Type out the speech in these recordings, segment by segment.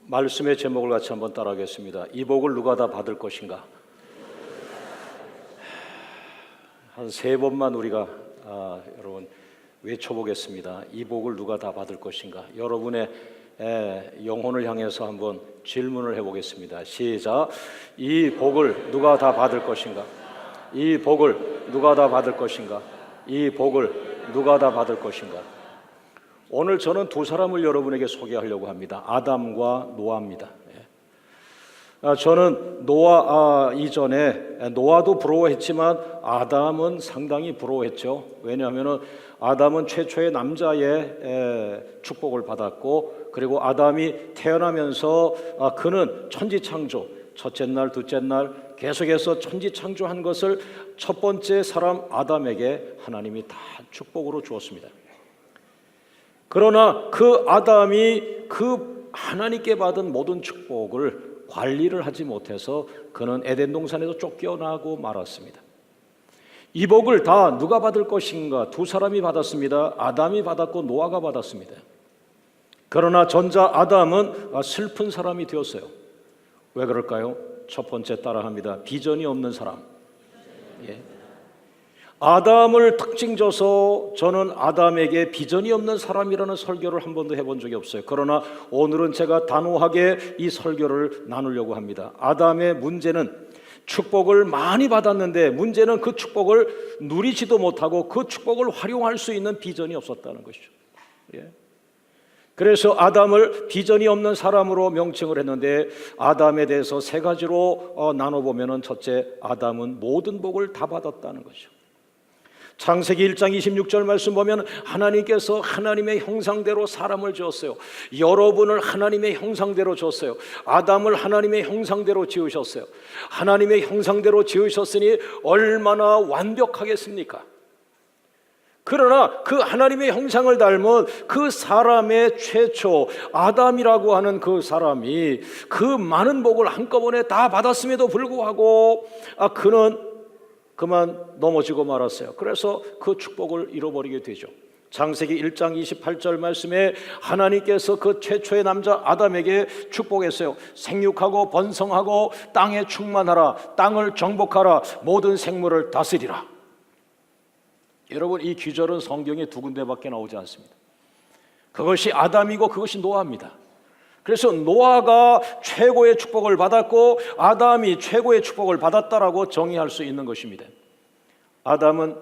말씀의 제목을 같이 한번 따라하겠습니다. 이 복을 누가 다 받을 것인가? 한 3번만 우리가 여러분 외쳐보겠습니다. 이 복을 누가 다 받을 것인가? 여러분의 영혼을 향해서 한번 질문을 해보겠습니다. 시작. 이 복을 누가 다 받을 것인가? 이 복을 누가 다 받을 것인가? 이 복을 누가 다 받을 것인가? 오늘 저는 두 사람을 여러분에게 소개하려고 합니다. 아담과 노아입니다. 저는 노아 이전에 노아도 부러워했지만 아담은 상당히 부러워했죠. 왜냐하면 아담은 최초의 남자의 축복을 받았고, 그리고 아담이 태어나면서 그는 천지창조, 첫째 날, 둘째 날 계속해서 천지창조한 것을 첫 번째 사람 아담에게 하나님이 다 축복으로 주었습니다. 그러나 그 아담이 그 하나님께 받은 모든 축복을 관리를 하지 못해서 그는 에덴 동산에서 쫓겨나고 말았습니다. 이 복을 다 누가 받을 것인가? 두 사람이 받았습니다. 아담이 받았고 노아가 받았습니다. 그러나 전자 아담은 슬픈 사람이 되었어요. 왜 그럴까요? 첫 번째 따라합니다. 비전이 없는 사람. 아담을 특징져서 저는 아담에게 비전이 없는 사람이라는 설교를 한 번도 해본 적이 없어요. 그러나 오늘은 제가 단호하게 이 설교를 나누려고 합니다. 아담의 문제는 축복을 많이 받았는데 문제는 그 축복을 누리지도 못하고 그 축복을 활용할 수 있는 비전이 없었다는 것이죠. 그래서 아담을 비전이 없는 사람으로 명칭을 했는데, 아담에 대해서 3가지로 나눠보면, 첫째, 아담은 모든 복을 다 받았다는 거죠. 창세기 1장 26절 말씀 보면 하나님께서 하나님의 형상대로 사람을 지었어요. 여러분을 하나님의 형상대로 지었어요. 아담을 하나님의 형상대로 지으셨어요. 하나님의 형상대로 지으셨으니 얼마나 완벽하겠습니까? 그러나 그 하나님의 형상을 닮은 그 사람의 최초 아담이라고 하는 그 사람이 그 많은 복을 한꺼번에 다 받았음에도 불구하고 그는 그만 넘어지고 말았어요. 그래서 그 축복을 잃어버리게 되죠. 창세기 1장 28절 말씀에 하나님께서 그 최초의 남자 아담에게 축복했어요. 생육하고 번성하고 땅에 충만하라, 땅을 정복하라, 모든 생물을 다스리라. 여러분, 이 귀절은 성경에 2군데밖에 나오지 않습니다. 그것이 아담이고 그것이 노아입니다. 그래서 노아가 최고의 축복을 받았고 아담이 최고의 축복을 받았다라고 정의할 수 있는 것입니다. 아담은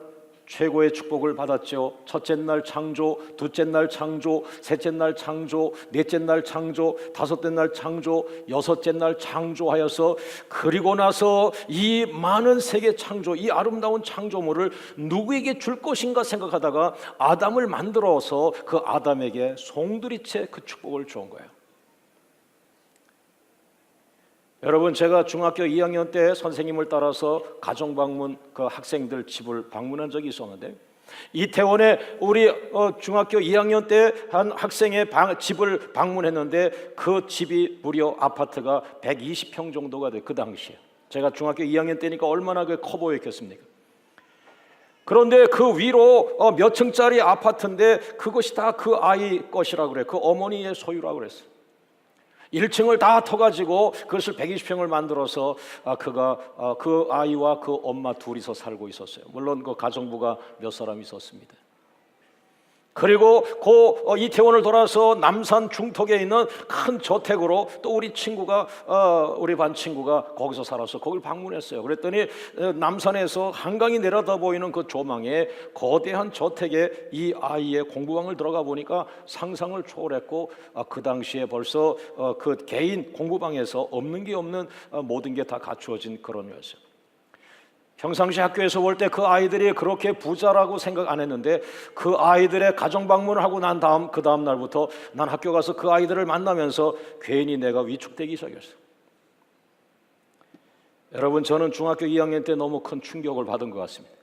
최고의 축복을 받았죠. 첫째 날 창조, 둘째 날 창조, 셋째 날 창조, 넷째 날 창조, 다섯째 날 창조, 여섯째 날 창조하여서, 그리고 나서 이 많은 세계 창조, 이 아름다운 창조물을 누구에게 줄 것인가 생각하다가 아담을 만들어서 그 아담에게 송두리째 그 축복을 준 거예요. 여러분, 제가 중학교 2학년 때 선생님을 따라서 가정방문, 그 학생들 집을 방문한 적이 있었는데, 이태원에 우리 중학교 2학년 때 한 학생의 집을 방문했는데 그 집이 무려 아파트가 120평 정도가 돼요. 그 당시에 제가 중학교 2학년 때니까 얼마나 커 보였겠습니까? 그런데 그 위로 몇 층짜리 아파트인데 그것이 다 그 아이 것이라고 그래요. 그 어머니의 소유라고 그랬어요. 1층을 다 터가지고 그것을 120평을 만들어서 그가 그 아이와 그 엄마 둘이서 살고 있었어요. 물론 그 가정부가 몇 사람 있었습니다. 그리고 그 이태원을 돌아서 남산 중턱에 있는 큰 저택으로 또 우리 반 친구가 거기서 살아서 거길 방문했어요. 그랬더니 남산에서 한강이 내려다 보이는 그 조망에 거대한 저택에 이 아이의 공부방을 들어가 보니까 상상을 초월했고, 그 당시에 벌써 그 개인 공부방에서 없는 게 없는 모든 게 다 갖추어진 그런 거였어요. 평상시 학교에서 볼 때 그 아이들이 그렇게 부자라고 생각 안 했는데, 그 아이들의 가정 방문을 하고 난 다음 그 다음 날부터 난 학교 가서 그 아이들을 만나면서 괜히 내가 위축되기 시작했어요. 여러분, 저는 중학교 2학년 때 너무 큰 충격을 받은 것 같습니다.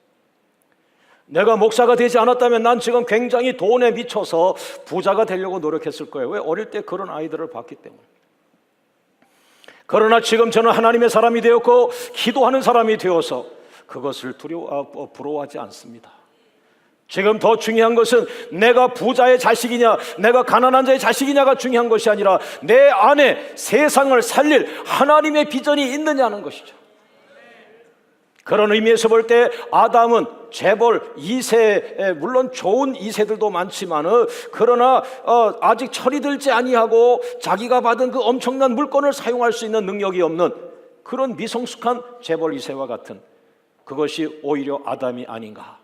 내가 목사가 되지 않았다면 난 지금 굉장히 돈에 미쳐서 부자가 되려고 노력했을 거예요. 왜? 어릴 때 그런 아이들을 봤기 때문에. 그러나 지금 저는 하나님의 사람이 되었고 기도하는 사람이 되어서 그것을 부러워하지 않습니다. 지금 더 중요한 것은 내가 부자의 자식이냐 내가 가난한 자의 자식이냐가 중요한 것이 아니라 내 안에 세상을 살릴 하나님의 비전이 있느냐는 것이죠. 그런 의미에서 볼 때 아담은 재벌 2세, 물론 좋은 2세들도 많지만 그러나 아직 철이 들지 아니하고 자기가 받은 그 엄청난 물건을 사용할 수 있는 능력이 없는 그런 미성숙한 재벌 2세와 같은, 그것이 오히려 아담이 아닌가.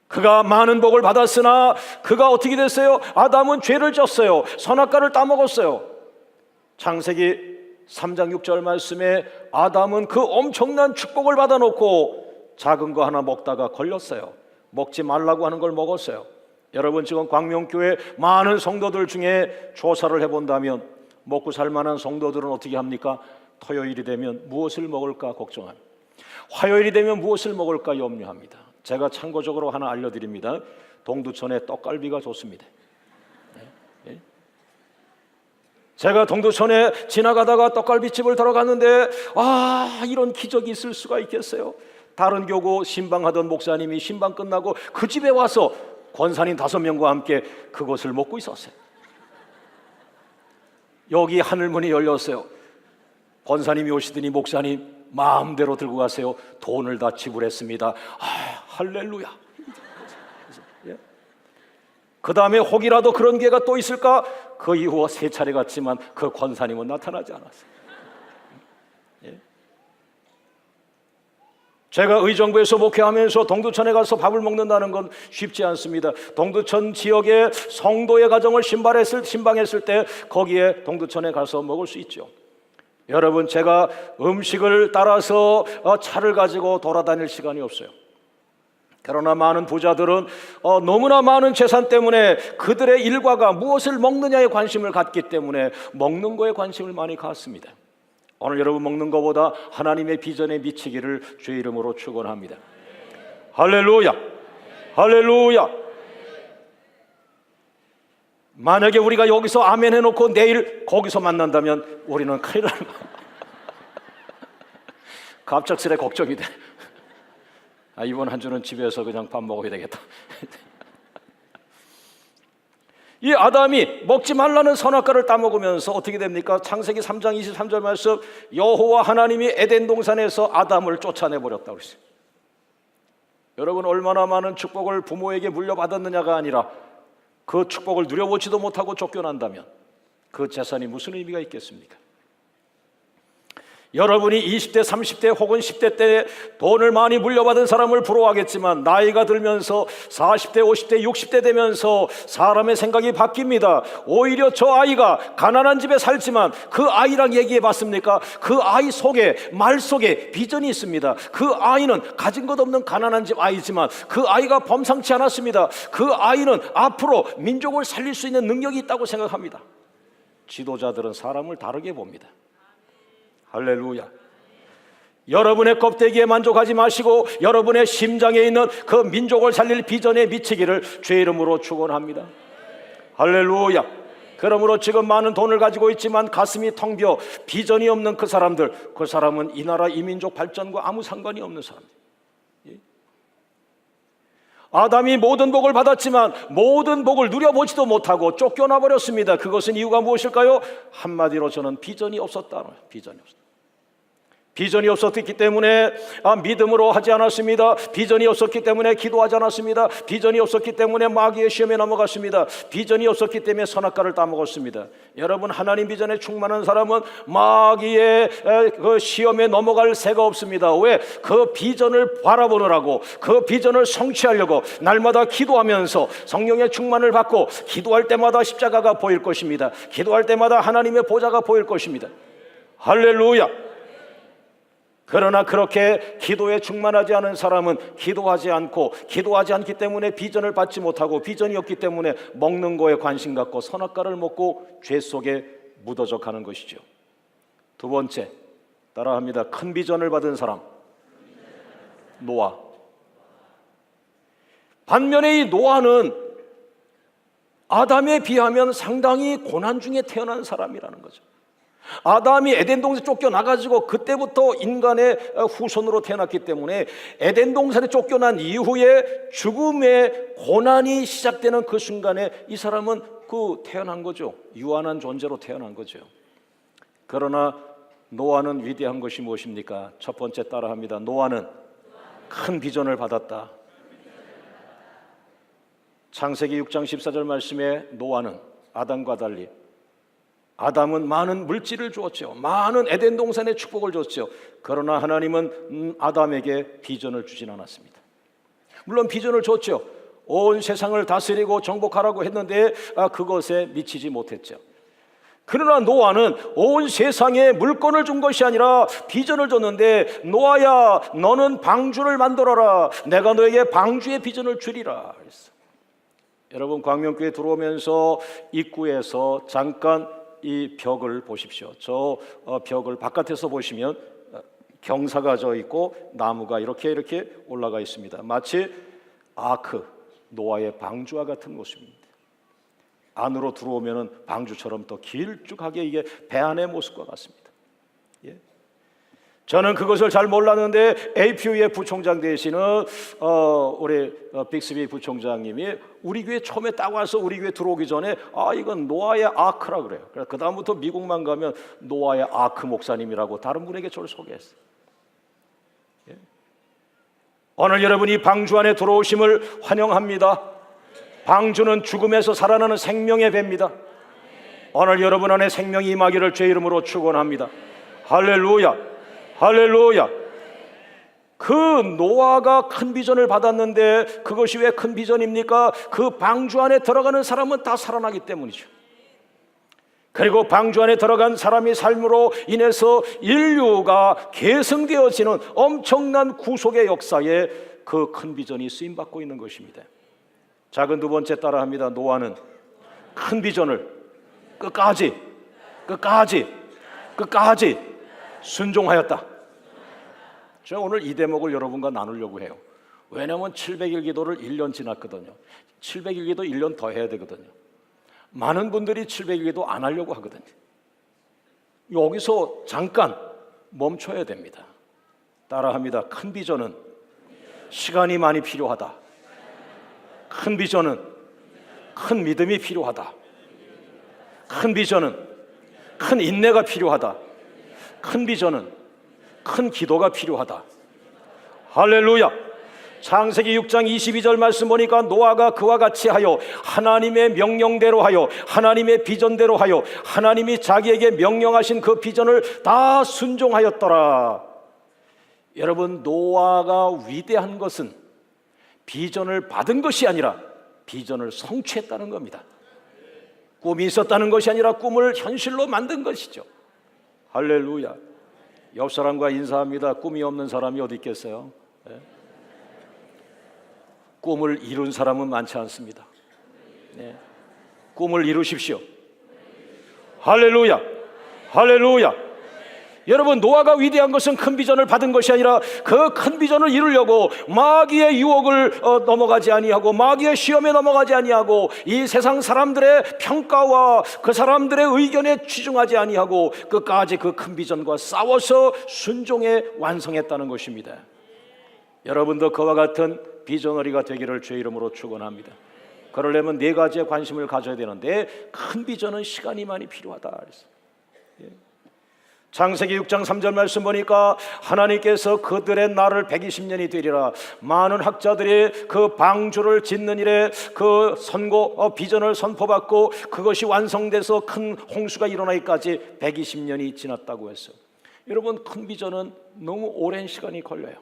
그가 많은 복을 받았으나 그가 어떻게 됐어요? 아담은 죄를 졌어요. 선악과를 따먹었어요. 창세기 3장 6절 말씀에 아담은 그 엄청난 축복을 받아놓고 작은 거 하나 먹다가 걸렸어요. 먹지 말라고 하는 걸 먹었어요. 여러분, 지금 광명교회 많은 성도들 중에 조사를 해본다면 먹고 살만한 성도들은 어떻게 합니까? 토요일이 되면 무엇을 먹을까 걱정합니다. 화요일이 되면 무엇을 먹을까 염려합니다. 제가 참고적으로 하나 알려드립니다. 동두천에 떡갈비가 좋습니다. 제가 동두천에 지나가다가 떡갈비집을 들어갔는데 이런 기적이 있을 수가 있겠어요? 다른 교구 신방하던 목사님이 신방 끝나고 그 집에 와서 권사님 5명과 함께 그것을 먹고 있었어요. 여기 하늘문이 열렸어요. 권사님이 오시더니 목사님 마음대로 들고 가세요. 돈을 다 지불했습니다. 할렐루야. 그 다음에 혹이라도 그런 기회가 또 있을까? 그 이후 3차례 갔지만 그 권사님은 나타나지 않았어요. 제가 의정부에서 목회하면서 동두천에 가서 밥을 먹는다는 건 쉽지 않습니다. 동두천 지역의 성도의 가정을 신방했을 때 거기에 동두천에 가서 먹을 수 있죠. 여러분, 제가 음식을 따라서 차를 가지고 돌아다닐 시간이 없어요. 그러나 많은 부자들은 너무나 많은 재산 때문에 그들의 일과가 무엇을 먹느냐에 관심을 갖기 때문에 먹는 거에 관심을 많이 갖습니다. 오늘 여러분, 먹는 것보다 하나님의 비전에 미치기를 주의 이름으로 축원합니다. 할렐루야, 할렐루야. 만약에 우리가 여기서 아멘 해놓고 내일 거기서 만난다면 우리는 큰일 납니다. 갑작스레 걱정이 돼. 이번 한 주는 집에서 그냥 밥 먹어야 되겠다. 이 아담이 먹지 말라는 선악과를 따먹으면서 어떻게 됩니까? 창세기 3장 23절 말씀, 여호와 하나님이 에덴 동산에서 아담을 쫓아내버렸다고 했어요. 여러분, 얼마나 많은 축복을 부모에게 물려받았느냐가 아니라 그 축복을 누려보지도 못하고 쫓겨난다면 그 재산이 무슨 의미가 있겠습니까? 여러분이 20대, 30대 혹은 10대 때 돈을 많이 물려받은 사람을 부러워하겠지만 나이가 들면서 40대, 50대, 60대 되면서 사람의 생각이 바뀝니다. 오히려 저 아이가 가난한 집에 살지만 그 아이랑 얘기해 봤습니까? 그 아이 속에, 말 속에 비전이 있습니다. 그 아이는 가진 것 없는 가난한 집 아이지만 그 아이가 범상치 않았습니다. 그 아이는 앞으로 민족을 살릴 수 있는 능력이 있다고 생각합니다. 지도자들은 사람을 다르게 봅니다. 할렐루야. 여러분의 껍데기에 만족하지 마시고 여러분의 심장에 있는 그 민족을 살릴 비전에 미치기를 주의 이름으로 축원합니다. 할렐루야. 그러므로 지금 많은 돈을 가지고 있지만 가슴이 텅 비어 비전이 없는 그 사람들, 그 사람은 이 나라 이 민족 발전과 아무 상관이 없는 사람들. 아담이 모든 복을 받았지만 모든 복을 누려보지도 못하고 쫓겨나 버렸습니다. 그것은 이유가 무엇일까요? 한마디로 저는 비전이 없었다는 거예요. 비전이 없었기 때문에 믿음으로 하지 않았습니다. 비전이 없었기 때문에 기도하지 않았습니다. 비전이 없었기 때문에 마귀의 시험에 넘어갔습니다. 비전이 없었기 때문에 선악과를 따먹었습니다. 여러분, 하나님 비전에 충만한 사람은 마귀의 그 시험에 넘어갈 새가 없습니다. 왜? 그 비전을 바라보느라고, 그 비전을 성취하려고 날마다 기도하면서 성령의 충만을 받고 기도할 때마다 십자가가 보일 것입니다. 기도할 때마다 하나님의 보좌가 보일 것입니다. 할렐루야. 그러나 그렇게 기도에 충만하지 않은 사람은 기도하지 않기 때문에 비전을 받지 못하고 비전이 없기 때문에 먹는 거에 관심 갖고 선악과를 먹고 죄 속에 묻어져 가는 것이죠. 두 번째, 따라합니다. 큰 비전을 받은 사람, 노아. 반면에 이 노아는 아담에 비하면 상당히 고난 중에 태어난 사람이라는 거죠. 아담이 에덴 동산에 쫓겨나가지고 그때부터 인간의 후손으로 태어났기 때문에 에덴 동산에 쫓겨난 이후에 죽음의 고난이 시작되는 그 순간에 이 사람은 태어난 거죠. 유한한 존재로 태어난 거죠. 그러나 노아는 위대한 것이 무엇입니까? 첫 번째 따라합니다. 노아는 큰 비전을 받았다. 창세기 6장 14절 말씀에 노아는 아담과 달리, 아담은 많은 물질을 주었죠. 많은 에덴 동산의 축복을 줬죠. 그러나 하나님은 아담에게 비전을 주진 않았습니다. 물론 비전을 줬죠. 온 세상을 다스리고 정복하라고 했는데 그것에 미치지 못했죠. 그러나 노아는 온 세상에 물건을 준 것이 아니라 비전을 줬는데, 노아야 너는 방주를 만들어라. 내가 너에게 방주의 비전을 주리라 그랬어. 여러분, 광명교회 들어오면서 입구에서 잠깐 이 벽을 보십시오. 저 벽을 바깥에서 보시면 경사가 져 있고 나무가 이렇게 올라가 있습니다. 마치 아크, 노아의 방주와 같은 모습입니다. 안으로 들어오면은 방주처럼 또 길쭉하게 이게 배 안의 모습과 같습니다. 예. 저는 그것을 잘 몰랐는데 APU의 부총장 되시는 우리 빅스비 부총장님이 우리 교회 처음에 딱 와서 우리 교회 들어오기 전에 이건 노아의 아크라 그래요. 그래서 그 다음부터 미국만 가면 노아의 아크 목사님이라고 다른 분에게 저를 소개했어요. 예. 오늘 여러분이 방주 안에 들어오심을 환영합니다. 방주는 죽음에서 살아나는 생명의 배입니다. 오늘 여러분 안에 생명이 임하기를 주의 이름으로 축원합니다. 할렐루야, 할렐루야. 그 노아가 큰 비전을 받았는데 그것이 왜 큰 비전입니까? 그 방주 안에 들어가는 사람은 다 살아나기 때문이죠. 그리고 방주 안에 들어간 사람의 삶으로 인해서 인류가 계승되어지는 엄청난 구속의 역사에 그 큰 비전이 쓰임받고 있는 것입니다. 작은 두 번째 따라합니다. 노아는 큰 비전을 끝까지 순종하였다. 제가 오늘 이 대목을 여러분과 나누려고 해요. 왜냐하면 700일 기도를 1년 지났거든요. 700일 기도 1년 더 해야 되거든요. 많은 분들이 700일 기도 안 하려고 하거든요. 여기서 잠깐 멈춰야 됩니다. 따라합니다. 큰 비전은 시간이 많이 필요하다. 큰 비전은 큰 믿음이 필요하다. 큰 비전은 큰 인내가 필요하다. 큰 비전은 큰 기도가 필요하다. 할렐루야. 창세기 6장 22절 말씀 보니까 노아가 그와 같이 하여 하나님의 명령대로 하여 하나님의 비전대로 하여 하나님이 자기에게 명령하신 그 비전을 다 순종하였더라. 여러분, 노아가 위대한 것은 비전을 받은 것이 아니라 비전을 성취했다는 겁니다. 꿈이 있었다는 것이 아니라 꿈을 현실로 만든 것이죠. 할렐루야. 옆 사람과 인사합니다. 꿈이 없는 사람이 어디 있겠어요? 네. 꿈을 이룬 사람은 많지 않습니다. 네. 꿈을 이루십시오. 할렐루야, 할렐루야. 여러분, 노아가 위대한 것은 큰 비전을 받은 것이 아니라 그 큰 비전을 이루려고 마귀의 유혹을 넘어가지 아니하고 마귀의 시험에 넘어가지 아니하고 이 세상 사람들의 평가와 그 사람들의 의견에 취중하지 아니하고 끝까지 그 큰 비전과 싸워서 순종해 완성했다는 것입니다. 여러분도 그와 같은 비전어리가 되기를 주의 이름으로 축원합니다. 그러려면 네 가지에 관심을 가져야 되는데 큰 비전은 시간이 많이 필요하다 그랬어요. 창세기 6장 3절 말씀 보니까 하나님께서 그들의 날을 120년이 되리라. 많은 학자들이 그 방주를 짓는 일에 그 비전을 선포받고 그것이 완성돼서 큰 홍수가 일어나기까지 120년이 지났다고 했어요. 여러분, 큰 비전은 너무 오랜 시간이 걸려요.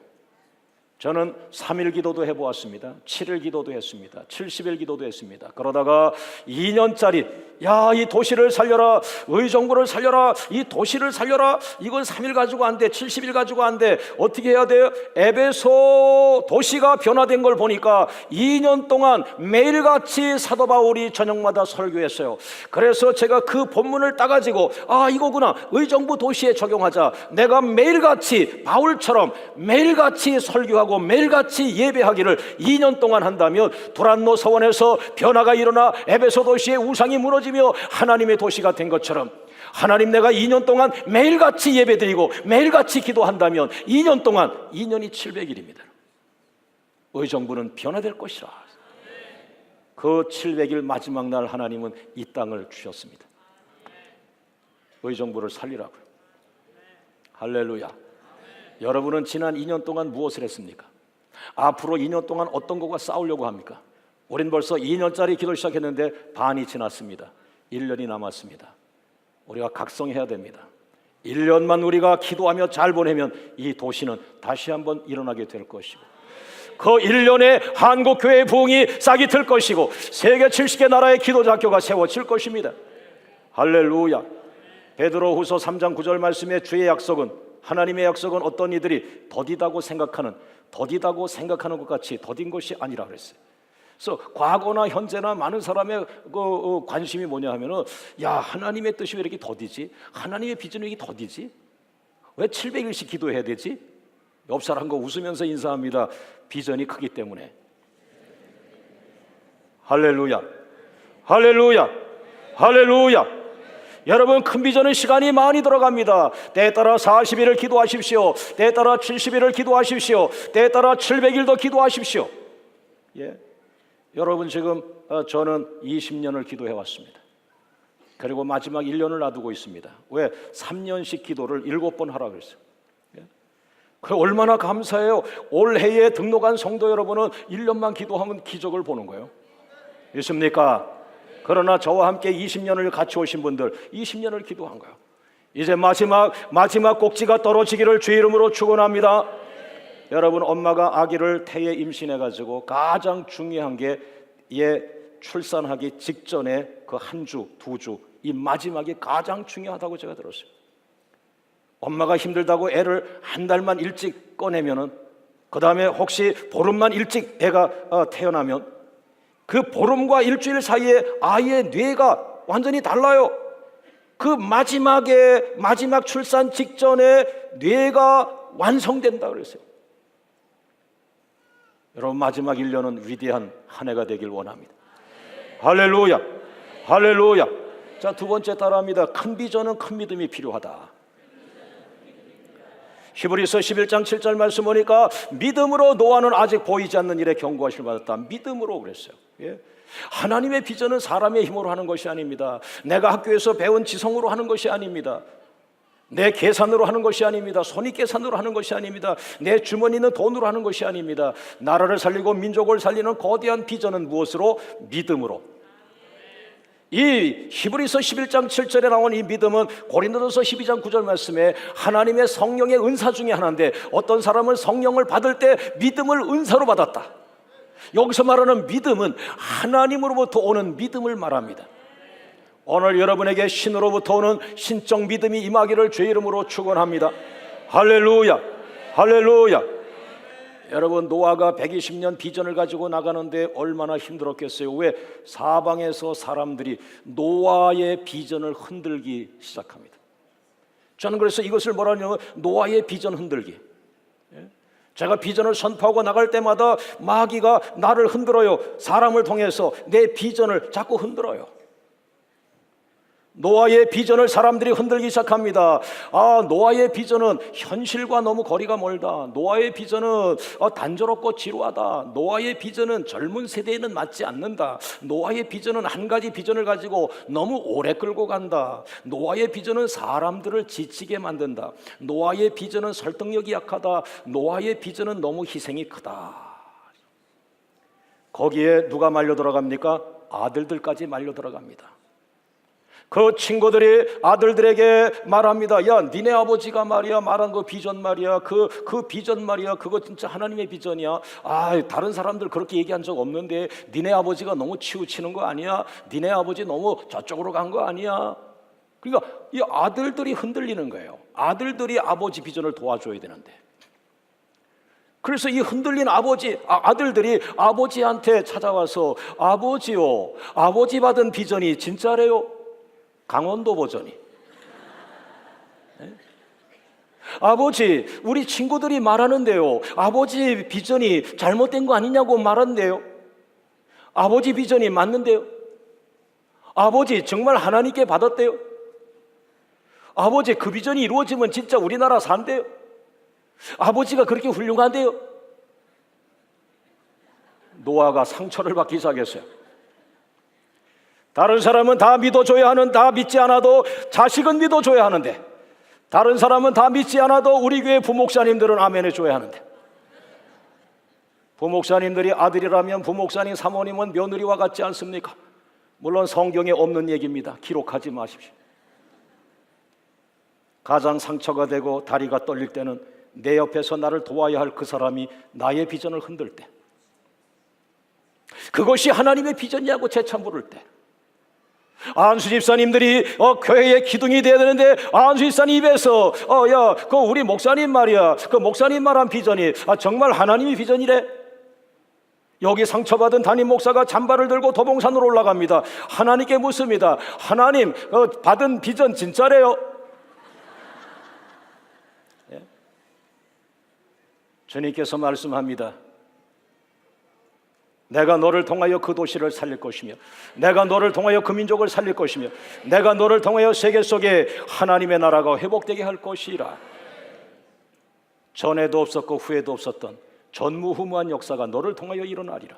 저는 3일 기도도 해보았습니다. 7일 기도도 했습니다. 70일 기도도 했습니다. 그러다가 2년짜리 이 도시를 살려라, 의정부를 살려라, 이 도시를 살려라. 이건 3일 가지고 안 돼. 70일 가지고 안 돼. 어떻게 해야 돼요? 에베소 도시가 변화된 걸 보니까 2년 동안 매일같이 사도 바울이 저녁마다 설교했어요. 그래서 제가 그 본문을 따가지고 이거구나, 의정부 도시에 적용하자. 내가 매일같이 바울처럼 매일같이 설교하고 매일같이 예배하기를 2년 동안 한다면 두란노 서원에서 변화가 일어나 에베소 도시의 우상이 무너지며 하나님의 도시가 된 것처럼 하나님, 내가 2년 동안 매일같이 예배드리고 매일같이 기도한다면 2년 동안 2년이 700일입니다. 의정부는 변화될 것이라. 그 700일 마지막 날 하나님은 이 땅을 주셨습니다. 의정부를 살리라고요. 할렐루야. 여러분은 지난 2년 동안 무엇을 했습니까? 앞으로 2년 동안 어떤 것과 싸우려고 합니까? 우린 벌써 2년짜리 기도 시작했는데 반이 지났습니다. 1년이 남았습니다. 우리가 각성해야 됩니다. 1년만 우리가 기도하며 잘 보내면 이 도시는 다시 한번 일어나게 될 것이고, 그 1년에 한국교회의 부흥이 싹이 틀 것이고, 세계 70개 나라의 기도학교가 세워질 것입니다. 할렐루야. 베드로후서 3장 9절 말씀에 주의 약속은, 하나님의 약속은 어떤 이들이 더디다고 생각하는 것 같이 더딘 것이 아니라 그랬어요. 그래서 과거나 현재나 많은 사람의 관심이 뭐냐 하면은, 야, 하나님의 뜻이 왜 이렇게 더디지? 하나님의 비전이 왜 이렇게 더디지? 왜 700일씩 기도해야 되지? 옆 사람과 웃으면서 인사합니다. 비전이 크기 때문에. 할렐루야. 할렐루야. 할렐루야. 여러분, 큰 비전은 시간이 많이 들어갑니다. 때에 따라 40일을 기도하십시오. 때에 따라 70일을 기도하십시오. 때에 따라 700일도 기도하십시오. 예. 여러분, 지금 저는 20년을 기도해 왔습니다. 그리고 마지막 1년을 놔두고 있습니다. 왜? 3년씩 기도를 7번 하라고 그랬어요. 예? 그 얼마나 감사해요. 올해에 등록한 성도 여러분은 1년만 기도하면 기적을 보는 거예요. 있습니까? 그러나 저와 함께 20년을 같이 오신 분들 20년을 기도한 거예요. 이제 마지막 꼭지가 떨어지기를 주의 이름으로 축원합니다. 여러분, 엄마가 아기를 태에 임신해가지고 가장 중요한 게 출산하기 직전에 그 한 주, 두 주, 이 마지막이 가장 중요하다고 제가 들었어요. 엄마가 힘들다고 애를 한 달만 일찍 꺼내면은, 그 다음에 혹시 보름만 일찍 애가 태어나면 그 보름과 일주일 사이에 아이의 뇌가 완전히 달라요. 그 마지막 출산 직전에 뇌가 완성된다 그랬어요. 여러분, 마지막 1년은 위대한 한 해가 되길 원합니다. 할렐루야. 할렐루야. 자, 두 번째 따라합니다. 큰 비전은 큰 믿음이 필요하다. 히브리서 11장 7절 말씀 보니까 믿음으로 노아는 아직 보이지 않는 일에 경고하실 받았다. 믿음으로 그랬어요. 예? 하나님의 비전은 사람의 힘으로 하는 것이 아닙니다. 내가 학교에서 배운 지성으로 하는 것이 아닙니다. 내 계산으로 하는 것이 아닙니다. 손익계산으로 하는 것이 아닙니다. 내 주머니에 있는 돈으로 하는 것이 아닙니다. 나라를 살리고 민족을 살리는 거대한 비전은 무엇으로? 믿음으로. 이 히브리서 11장 7절에 나온 이 믿음은 고린도전서 12장 9절 말씀에 하나님의 성령의 은사 중에 하나인데, 어떤 사람은 성령을 받을 때 믿음을 은사로 받았다. 여기서 말하는 믿음은 하나님으로부터 오는 믿음을 말합니다. 오늘 여러분에게 신으로부터 오는 신적 믿음이 임하기를 주의 이름으로 축원합니다. 할렐루야. 할렐루야. 여러분, 노아가 120년 비전을 가지고 나가는데 얼마나 힘들었겠어요. 왜? 사방에서 사람들이 노아의 비전을 흔들기 시작합니다. 저는 그래서 이것을 뭐라 하냐면 노아의 비전 흔들기. 제가 비전을 선포하고 나갈 때마다 마귀가 나를 흔들어요. 사람을 통해서 내 비전을 자꾸 흔들어요. 노아의 비전을 사람들이 흔들기 시작합니다. 노아의 비전은 현실과 너무 거리가 멀다. 노아의 비전은 단조롭고 지루하다. 노아의 비전은 젊은 세대에는 맞지 않는다. 노아의 비전은 한 가지 비전을 가지고 너무 오래 끌고 간다. 노아의 비전은 사람들을 지치게 만든다. 노아의 비전은 설득력이 약하다. 노아의 비전은 너무 희생이 크다. 거기에 누가 말려 들어갑니까? 아들들까지 말려 들어갑니다. 그 친구들이 아들들에게 말합니다. 야, 니네 아버지가 말이야 말한 그 비전 말이야, 그 비전 말이야, 그거 진짜 하나님의 비전이야. 다른 사람들 그렇게 얘기한 적 없는데 니네 아버지가 너무 치우치는 거 아니야? 니네 아버지 너무 저쪽으로 간 거 아니야? 그러니까 이 아들들이 흔들리는 거예요. 아들들이 아버지 비전을 도와줘야 되는데. 그래서 이 흔들린 아들들이 아버지한테 찾아와서, 아버지요, 아버지 받은 비전이 진짜래요? 강원도 버전이. 네? 아버지, 우리 친구들이 말하는데요, 아버지 비전이 잘못된 거 아니냐고 말하는데요, 아버지 비전이 맞는데요, 아버지 정말 하나님께 받았대요. 아버지, 그 비전이 이루어지면 진짜 우리나라 산대요. 아버지가 그렇게 훌륭한데요. 노아가 상처를 받기 시작했어요. 다른 사람은 다 믿어줘야 하는, 다 믿지 않아도 자식은 믿어줘야 하는데, 다른 사람은 다 믿지 않아도 우리 교회 부목사님들은 아멘 해줘야 하는데, 부목사님들이 아들이라면 부목사님 사모님은 며느리와 같지 않습니까? 물론 성경에 없는 얘기입니다. 기록하지 마십시오. 가장 상처가 되고 다리가 떨릴 때는 내 옆에서 나를 도와야 할 그 사람이 나의 비전을 흔들 때, 그것이 하나님의 비전이라고 재차 물을 때, 안수 집사님들이 교회의 기둥이 돼야 되는데 안수 집사님 입에서 야, 그 우리 목사님 말이야, 그 목사님 말한 비전이 정말 하나님의 비전이래? 여기 상처받은 담임 목사가 잔발을 들고 도봉산으로 올라갑니다. 하나님께 묻습니다. 하나님, 받은 비전 진짜래요? 예? 주님께서 말씀합니다. 내가 너를 통하여 그 도시를 살릴 것이며, 내가 너를 통하여 그 민족을 살릴 것이며, 내가 너를 통하여 세계 속에 하나님의 나라가 회복되게 할 것이라. 전에도 없었고 후에도 없었던 전무후무한 역사가 너를 통하여 일어나리라.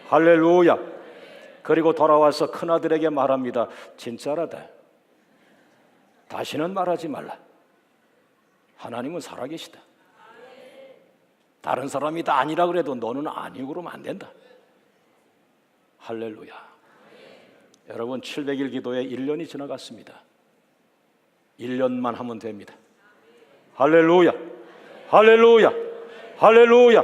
할렐루야. 그리고 돌아와서 큰아들에게 말합니다. 진짜라다. 다시는 말하지 말라. 하나님은 살아계시다. 다른 사람이 다 아니라 그래도 너는 아니고 그러면 안 된다. 할렐루야. 여러분, 700일 기도에 1년이 지나갔습니다. 1년만 하면 됩니다. 할렐루야. 할렐루야. 할렐루야.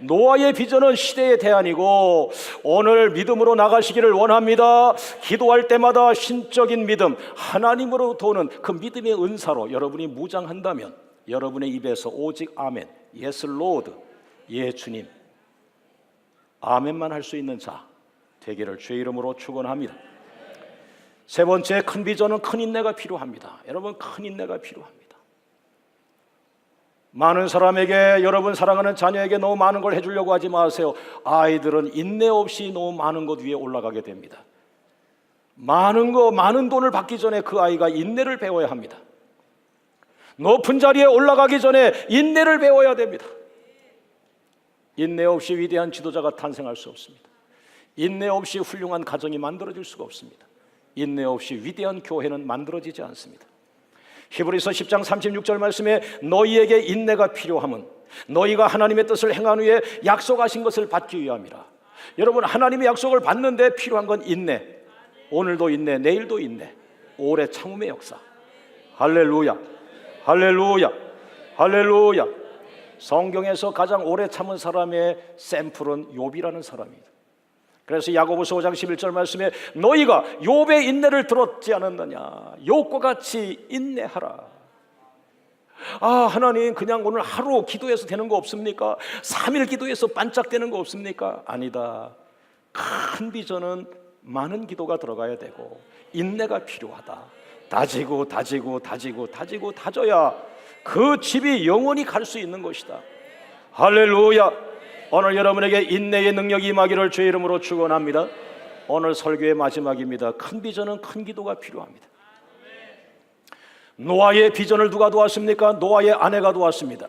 노아의 비전은 시대의 대안이고 오늘 믿음으로 나가시기를 원합니다. 기도할 때마다 신적인 믿음, 하나님으로부터 오는 그 믿음의 은사로 여러분이 무장한다면 여러분의 입에서 오직 아멘, 예스 로드, 예 주님, 아멘만 할 수 있는 자 되기를 주의 이름으로 축원합니다. 세 번째, 큰 비전은 큰 인내가 필요합니다. 여러분, 큰 인내가 필요합니다. 많은 사람에게, 여러분 사랑하는 자녀에게 너무 많은 걸 해주려고 하지 마세요. 아이들은 인내 없이 너무 많은 것 위에 올라가게 됩니다. 많은 돈을 받기 전에 그 아이가 인내를 배워야 합니다. 높은 자리에 올라가기 전에 인내를 배워야 됩니다. 인내 없이 위대한 지도자가 탄생할 수 없습니다. 인내 없이 훌륭한 가정이 만들어질 수가 없습니다. 인내 없이 위대한 교회는 만들어지지 않습니다. 히브리서 10장 36절 말씀에 너희에게 인내가 필요함은 너희가 하나님의 뜻을 행한 후에 약속하신 것을 받기 위함이라. 여러분, 하나님의 약속을 받는데 필요한 건 인내. 오늘도 인내, 내일도 인내, 오래 참음의 역사. 할렐루야. 할렐루야. 할렐루야. 성경에서 가장 오래 참은 사람의 샘플은 욥이라는 사람입니다. 그래서 야고보서 5장 11절 말씀에 너희가 욥의 인내를 들었지 않았느냐, 욥과 같이 인내하라. 하나님, 그냥 오늘 하루 기도해서 되는 거 없습니까? 3일 기도해서 반짝되는 거 없습니까? 아니다. 큰 비전은 많은 기도가 들어가야 되고 인내가 필요하다. 다지고 다져야 그 집이 영원히 갈 수 있는 것이다. 할렐루야. 오늘 여러분에게 인내의 능력이 임하기를 주의 이름으로 축원합니다. 오늘 설교의 마지막입니다. 큰 비전은 큰 기도가 필요합니다. 노아의 비전을 누가 도왔습니까? 노아의 아내가 도왔습니다.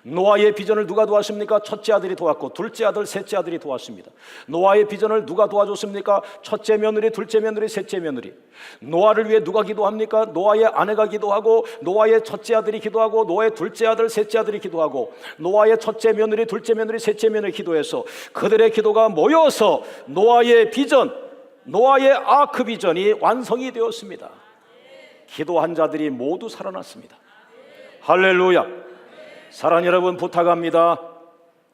노아의 비전을 누가 도왔습니까? 첫째 아들이 도왔고 둘째 아들, 셋째 아들이 도왔습니다. 노아의 비전을 누가 도와줬습니까? 첫째 며느리, 둘째 며느리, 셋째 며느리. 노아를 위해 누가 기도합니까? 노아의 아내가 기도하고 노아의 첫째 아들이 기도하고 노아의 둘째 아들, 셋째 아들이 기도하고 노아의 첫째 며느리, 둘째 며느리, 셋째 며느리 기도해서 그들의 기도가 모여서 노아의 비전, 노아의 아크 비전이 완성이 되었습니다. 기도한 자들이 모두 살아났습니다. 할렐루야. 사랑하는 여러분, 부탁합니다.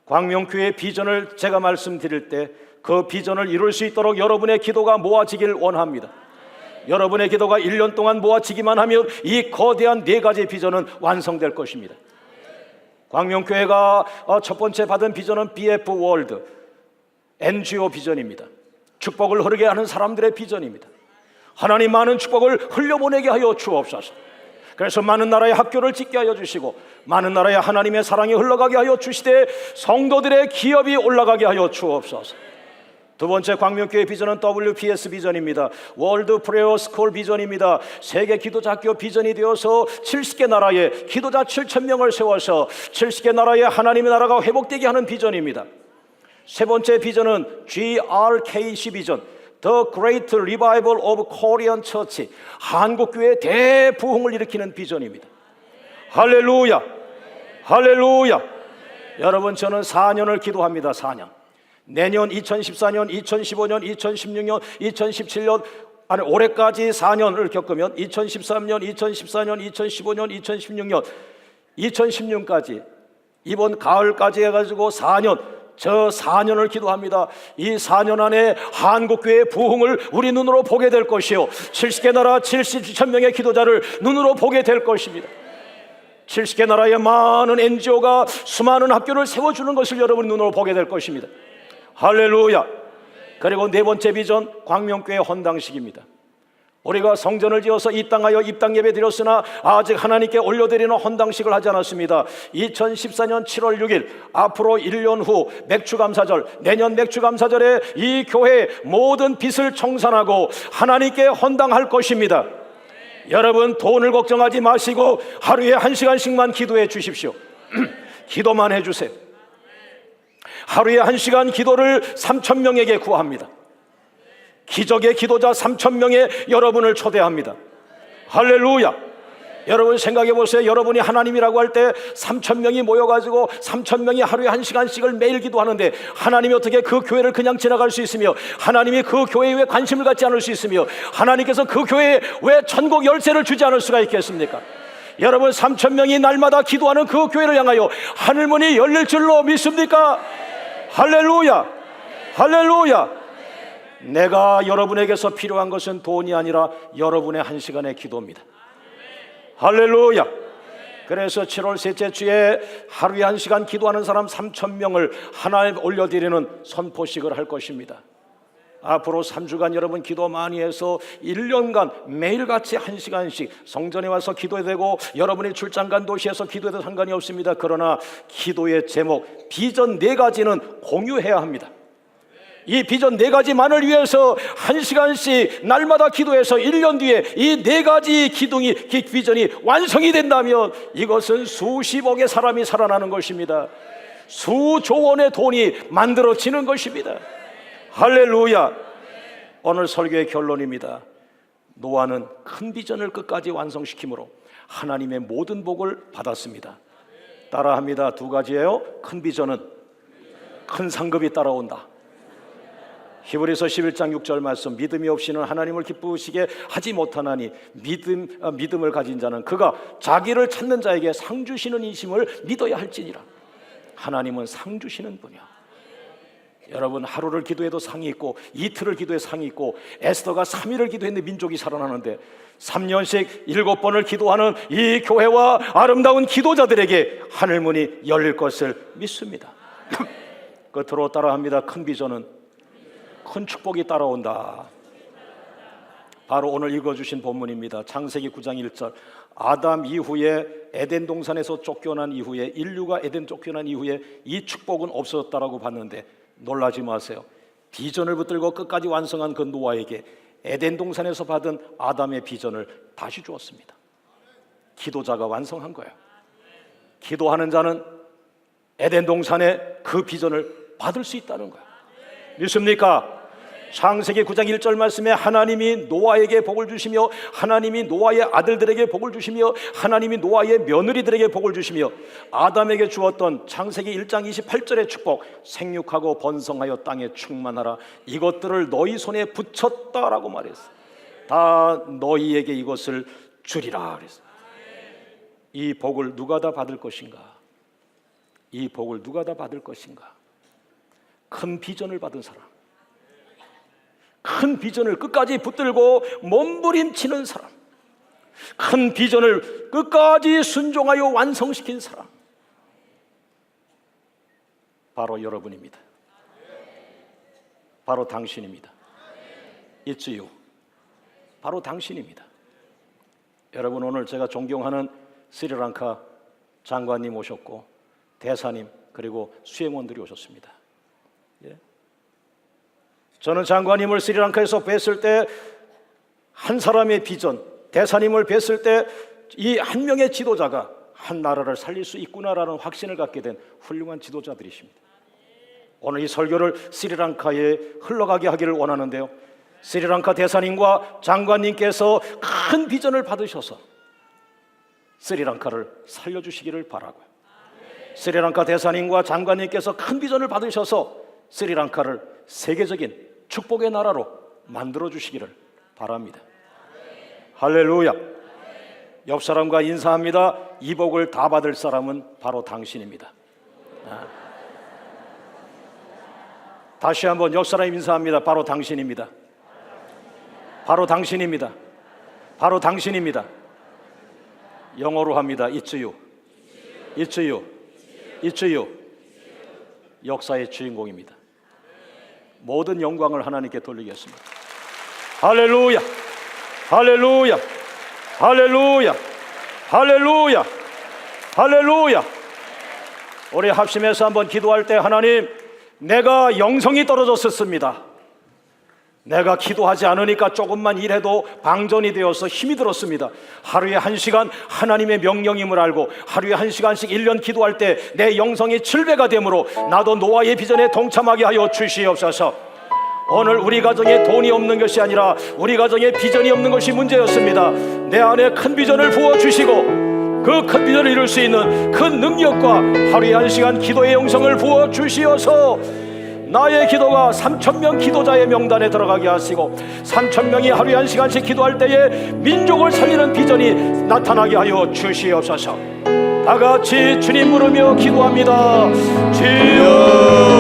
광명교회의 비전을 제가 말씀드릴 때 그 비전을 이룰 수 있도록 여러분의 기도가 모아지길 원합니다. 여러분의 기도가 1년 동안 모아지기만 하면 이 거대한 4가지 비전은 완성될 것입니다. 광명교회가 첫 번째 받은 비전은 BF 월드 NGO 비전입니다. 축복을 흐르게 하는 사람들의 비전입니다. 하나님, 많은 축복을 흘려보내게 하여 주옵소서. 그래서 많은 나라의 학교를 짓게 하여 주시고 많은 나라의 하나님의 사랑이 흘러가게 하여 주시되 성도들의 기업이 올라가게 하여 주옵소서. 두 번째 광명교회 비전은 WPS 비전입니다. 월드 프레어 스쿨 비전입니다. 세계 기도자 학교 비전이 되어서 70개 나라에 기도자 7,000명을 세워서 70개 나라에 하나님의 나라가 회복되게 하는 비전입니다. 세 번째 비전은 GRKC 비전, The Great Revival of Korean Church, 한국교회 대부흥을 일으키는 비전입니다. 할렐루야, 할렐루야. 여러분, 저는 4년을 기도합니다. 4년. 내년 2014년, 2015년, 2016년, 2017년, 아니 올해까지 4년을 겪으면 2013년, 2014년, 2015년, 2016년, 2016년까지 이번 가을까지 해가지고 4년, 저 4년을 기도합니다. 이 4년 안에 한국교회의 부흥을 우리 눈으로 보게 될 것이요, 70개 나라 70,000명의 기도자를 눈으로 보게 될 것입니다. 70개 나라의 많은 NGO가 수많은 학교를 세워주는 것을 여러분 눈으로 보게 될 것입니다. 할렐루야. 그리고 네 번째 비전, 광명교회 헌당식입니다. 우리가 성전을 지어서 입당하여 입당 예배 드렸으나 아직 하나님께 올려드리는 헌당식을 하지 않았습니다. 2014년 7월 6일 앞으로 1년 후 맥주감사절, 내년 맥주감사절에 이 교회 모든 빚을 청산하고 하나님께 헌당할 것입니다. 여러분, 돈을 걱정하지 마시고 하루에 1시간씩만 기도해 주십시오. 기도만 해주세요. 하루에 1시간 기도를 3,000명에게 구합니다. 기적의 기도자 3,000명의 여러분을 초대합니다. 할렐루야. 여러분 생각해 보세요. 여러분이 하나님이라고 할 때 3,000명이 모여가지고 3,000명이 하루에 1시간씩을 매일 기도하는데 하나님이 어떻게 그 교회를 그냥 지나갈 수 있으며, 하나님이 그 교회에 왜 관심을 갖지 않을 수 있으며, 하나님께서 그 교회에 왜 천국 열쇠를 주지 않을 수가 있겠습니까? 여러분, 3,000명이 날마다 기도하는 그 교회를 향하여 하늘문이 열릴 줄로 믿습니까? 할렐루야, 할렐루야. 내가 여러분에게서 필요한 것은 돈이 아니라 여러분의 1시간의 기도입니다. 할렐루야. 그래서 7월 셋째 주에 하루에 1시간 기도하는 사람 3,000명을 하나님께 올려드리는 선포식을 할 것입니다. 앞으로 3주간 여러분 기도 많이 해서 1년간 매일같이 1시간씩 성전에 와서 기도해도 되고, 여러분이 출장 간 도시에서 기도해도 상관이 없습니다. 그러나 기도의 제목, 비전 4가지는 공유해야 합니다. 이 비전 4가지만을 위해서 1시간씩 날마다 기도해서 1년 뒤에 이 4가지 비전이 완성이 된다면 이것은 수십억의 사람이 살아나는 것입니다. 수조 원의 돈이 만들어지는 것입니다. 할렐루야. 오늘 설교의 결론입니다. 노아는 큰 비전을 끝까지 완성시킴으로 하나님의 모든 복을 받았습니다. 따라합니다. 2가지예요. 큰 비전은 큰 상급이 따라온다. 히브리서 11장 6절 말씀, 믿음이 없이는 하나님을 기쁘시게 하지 못하나니 믿음을 가진 자는 그가 자기를 찾는 자에게 상 주시는 이심을 믿어야 할지니라. 하나님은 상 주시는 분이야. 여러분, 하루를 기도해도 상이 있고, 이틀을 기도해 상이 있고, 에스더가 3일을 기도했는데 민족이 살아나는데 3년씩 7번을 기도하는 이 교회와 아름다운 기도자들에게 하늘문이 열릴 것을 믿습니다. 끝으로 따라합니다. 큰 비전은 큰 축복이 따라온다. 바로 오늘 읽어주신 본문입니다. 창세기 9장 1절. 아담 이후에 에덴 동산에서 쫓겨난 이후에, 인류가 에덴 쫓겨난 이후에 이 축복은 없어졌다라고 봤는데 놀라지 마세요. 비전을 붙들고 끝까지 완성한 그 노아에게 에덴 동산에서 받은 아담의 비전을 다시 주었습니다. 기도자가 완성한 거예요. 기도하는 자는 에덴 동산의 그 비전을 받을 수 있다는 거예요. 믿습니까? 창세기 9장 1절 말씀에 하나님이 노아에게 복을 주시며, 하나님이 노아의 아들들에게 복을 주시며, 하나님이 노아의 며느리들에게 복을 주시며, 아담에게 주었던 창세기 1장 28절의 축복, 생육하고 번성하여 땅에 충만하라, 이것들을 너희 손에 붙였다라고 말했어요. 다 너희에게 이것을 주리라 그랬어요. 이 복을 누가 다 받을 것인가? 이 복을 누가 다 받을 것인가? 큰 비전을 받은 사람, 큰 비전을 끝까지 붙들고 몸부림치는 사람, 큰 비전을 끝까지 순종하여 완성시킨 사람, 바로 여러분입니다. 바로 당신입니다. It's you. 바로 당신입니다. 여러분, 오늘 제가 존경하는 스리랑카 장관님 오셨고, 대사님, 그리고 수행원들이 오셨습니다. 예? 저는 장관님을 스리랑카에서 뵀을 때 한 사람의 비전, 대사님을 뵀을 때 이 한 명의 지도자가 한 나라를 살릴 수 있구나라는 확신을 갖게 된 훌륭한 지도자들이십니다. 오늘 이 설교를 스리랑카에 흘러가게 하기를 원하는데요, 스리랑카 대사님과 장관님께서 큰 비전을 받으셔서 스리랑카를 살려주시기를 바라고요. 스리랑카 대사님과 장관님께서 큰 비전을 받으셔서 스리랑카를 세계적인 축복의 나라로 만들어 주시기를 바랍니다. 할렐루야. 옆 사람과 인사합니다. 이 복을 다 받을 사람은 바로 당신입니다. 다시 한번 옆 사람 인사합니다. 바로 당신입니다. 바로 당신입니다. 바로 당신입니다. 영어로 합니다. It's you. It's you. It's you. 역사의 주인공입니다. 모든 영광을 하나님께 돌리겠습니다. 할렐루야. 할렐루야. 할렐루야. 할렐루야. 할렐루야. 우리 합심해서 한번 기도할 때, 하나님, 내가 영성이 떨어졌었습니다. 내가 기도하지 않으니까 조금만 일해도 방전이 되어서 힘이 들었습니다. 하루에 1시간 하나님의 명령임을 알고 하루에 1시간씩 1년 기도할 때 내 영성이 7배가 되므로 나도 노아의 비전에 동참하게 하여 주시옵소서. 오늘 우리 가정에 돈이 없는 것이 아니라 우리 가정에 비전이 없는 것이 문제였습니다. 내 안에 큰 비전을 부어주시고 그 큰 비전을 이룰 수 있는 큰 능력과 하루에 1시간 기도의 영성을 부어주시어서 나의 기도가 3,000명 기도자의 명단에 들어가게 하시고 3,000명이 하루에 1시간씩 기도할 때에 민족을 살리는 비전이 나타나게 하여 주시옵소서. 다 같이 주님 부르며 기도합니다. 주여